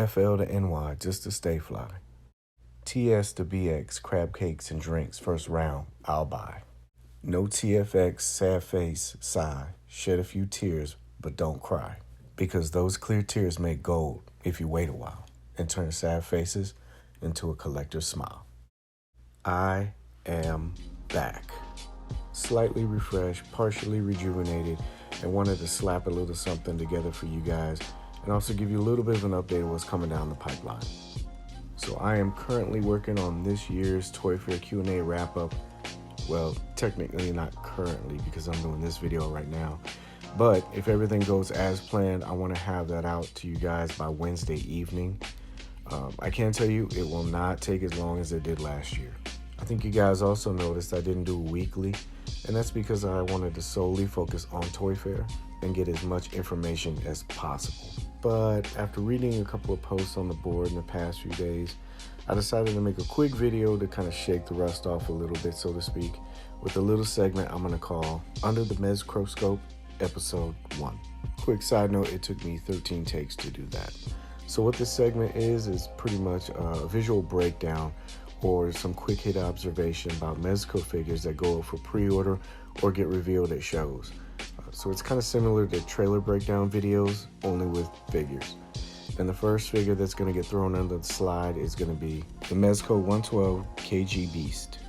FL to NY just to stay fly. TS to BX, crab cakes and drinks, first round, I'll buy. No TFX, sad face, sigh, shed a few tears, but don't cry. Because those clear tears make gold if you wait a while and turn sad faces into a collector's smile. I am back. Slightly refreshed, partially rejuvenated, and wanted to slap a little something together for you guys and also give you a little bit of an update of what's coming down the pipeline. So I am currently working on this year's Toy Fair Q&A wrap-up. Well, technically not currently because I'm doing this video right now. But if everything goes as planned, I want to have that out to you guys by Wednesday evening. I can tell you it will not take as long as it did last year. I think you guys also noticed I didn't do a weekly, and that's because I wanted to solely focus on Toy Fair and get as much information as possible. But after reading a couple of posts on the board in the past few days, I decided to make a quick video to kind of shake the rust off a little bit, so to speak, with a little segment I'm going to call Under the Mezcroscope, Episode 1. Quick side note, it took me 13 takes to do that. So what this segment is pretty much a visual breakdown or some quick hit observation about Mezco figures that go up for pre-order or get revealed at shows. So it's kind of similar to trailer breakdown videos, only with figures. And the first figure that's going to get thrown under the slide is going to be the Mezco 112 KG Beast.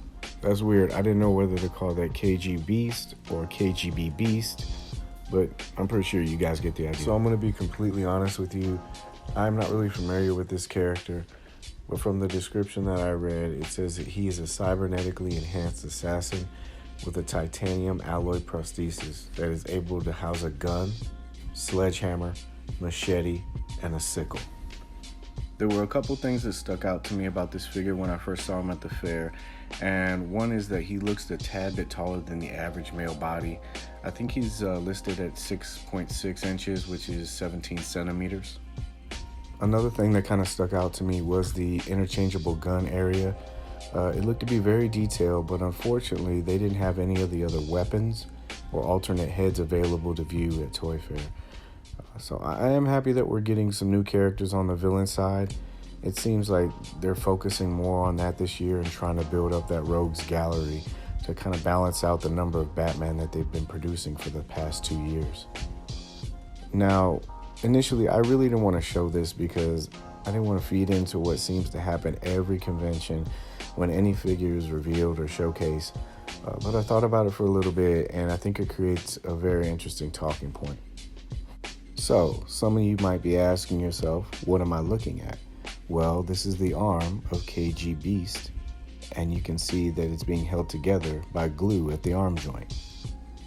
That's weird. I didn't know whether to call that KG Beast or KGB Beast, but I'm pretty sure you guys get the idea. So I'm going to be completely honest with you. I'm not really familiar with this character, but from the description that I read, it says that he is a cybernetically enhanced assassin with a titanium alloy prosthesis that is able to house a gun, sledgehammer, machete, and a sickle. There were a couple things that stuck out to me about this figure when I first saw him at the fair, and one is that he looks a tad bit taller than the average male body. I think he's listed at 6.6 inches, which is 17 centimeters. Another thing that kind of stuck out to me was the interchangeable gun area. It looked to be very detailed, but unfortunately they didn't have any of the other weapons or alternate heads available to view at Toy Fair. So I am happy that we're getting some new characters on the villain side. It seems like they're focusing more on that this year and trying to build up that rogues gallery to kind of balance out the number of Batman that they've been producing for the past 2 years. Now, initially I really didn't want to show this because I didn't want to feed into what seems to happen every convention when any figure is revealed or showcased, but I thought about it for a little bit and I think it creates a very interesting talking point. So, some of you might be asking yourself, what am I looking at? Well, this is the arm of KG Beast, and you can see that it's being held together by glue at the arm joint.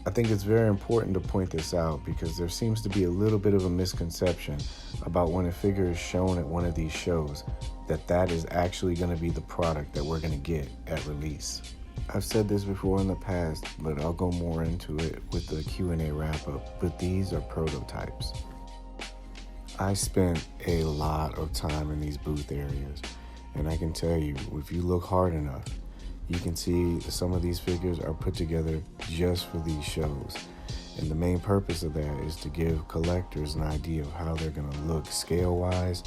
I think it's very important to point this out because there seems to be a little bit of a misconception about when a figure is shown at one of these shows, that is actually going to be the product that we're going to get at release. I've said this before in the past, but I'll go more into it with the Q&A wrap-up, but these are prototypes. I spent a lot of time in these booth areas, and I can tell you, if you look hard enough, you can see some of these figures are put together just for these shows. And the main purpose of that is to give collectors an idea of how they're going to look scale-wise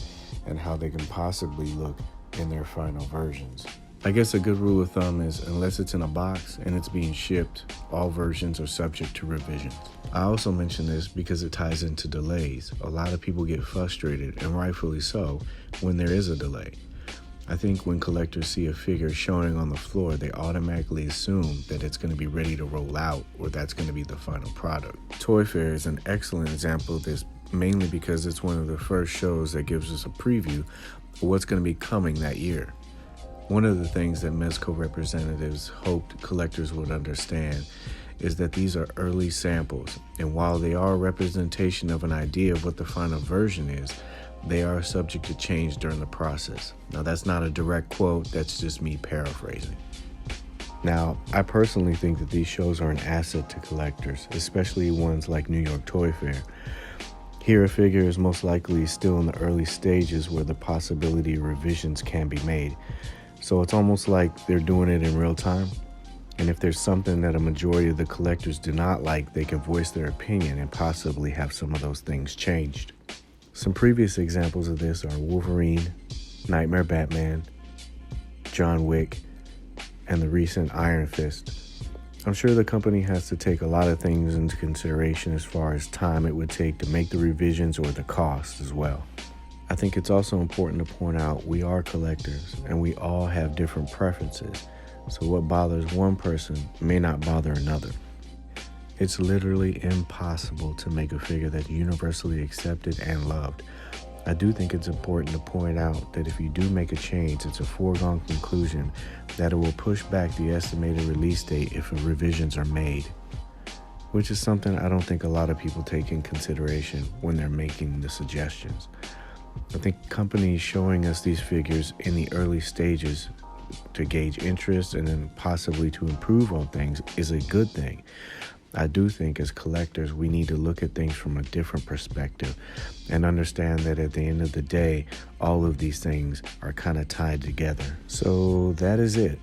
and how they can possibly look in their final versions. I guess a good rule of thumb is unless it's in a box and it's being shipped, all versions are subject to revision. I also mention this because it ties into delays. A lot of people get frustrated, and rightfully so, when there is a delay. I think when collectors see a figure showing on the floor, they automatically assume that it's going to be ready to roll out or that's going to be the final product. Toy Fair is an excellent example of this, mainly because it's one of the first shows that gives us a preview of what's going to be coming that year. One of the things that Mezco representatives hoped collectors would understand is that these are early samples, and while they are a representation of an idea of what the final version is, they are subject to change during the process. Now, that's not a direct quote, that's just me paraphrasing. Now, I personally think that these shows are an asset to collectors, especially ones like New York Toy Fair. Here, a figure is most likely still in the early stages where the possibility of revisions can be made. So it's almost like they're doing it in real time. And if there's something that a majority of the collectors do not like, they can voice their opinion and possibly have some of those things changed. Some previous examples of this are Wolverine, Nightmare Batman, John Wick, and the recent Iron Fist. I'm sure the company has to take a lot of things into consideration as far as time it would take to make the revisions or the cost as well. I think it's also important to point out we are collectors and we all have different preferences. So what bothers one person may not bother another. It's literally impossible to make a figure that's universally accepted and loved. I do think it's important to point out that if you do make a change, it's a foregone conclusion that it will push back the estimated release date if revisions are made, which is something I don't think a lot of people take in consideration when they're making the suggestions. I think companies showing us these figures in the early stages to gauge interest and then possibly to improve on things is a good thing. I do think as collectors, we need to look at things from a different perspective and understand that at the end of the day, all of these things are kind of tied together. So that is it.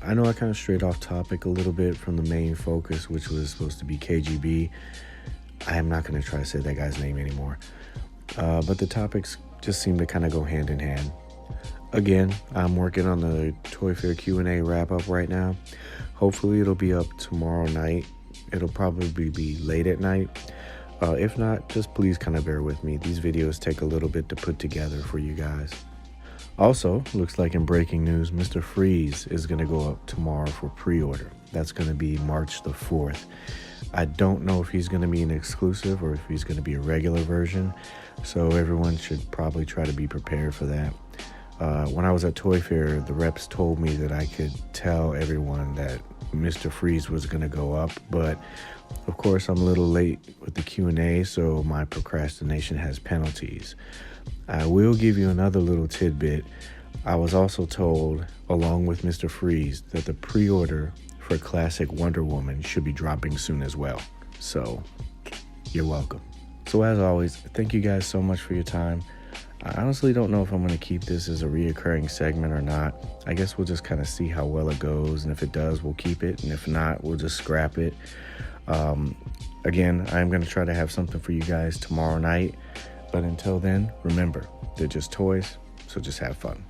I know I kind of strayed off topic a little bit from the main focus, which was supposed to be KGB. I am not going to try to say that guy's name anymore. But the topics just seem to kind of go hand in hand. Again, I'm working on the Toy Fair Q&A wrap-up right now. Hopefully it'll be up tomorrow night. It'll probably be late at night. If not, just please kind of bear with me. These videos take a little bit to put together for you guys. Also, looks like in breaking news, Mr. Freeze is going to go up tomorrow for pre-order. That's going to be March the 4th. I don't know if he's going to be an exclusive or if he's going to be a regular version, so everyone should probably try to be prepared for that. When I was at Toy Fair, the reps told me that I could tell everyone that Mr. Freeze was going to go up, but of course I'm a little late with the Q&A, so my procrastination has penalties. I will give you another little tidbit. I was also told, along with Mr. Freeze, that the pre-order for Classic Wonder Woman should be dropping soon as well. So, you're welcome. So as always, thank you guys so much for your time. I honestly don't know if I'm going to keep this as a reoccurring segment or not. I guess we'll just kind of see how well it goes, and if it does, we'll keep it, and if not, we'll just scrap it. Again, I'm going to try to have something for you guys tomorrow night, but until then, remember, they're just toys, so just have fun.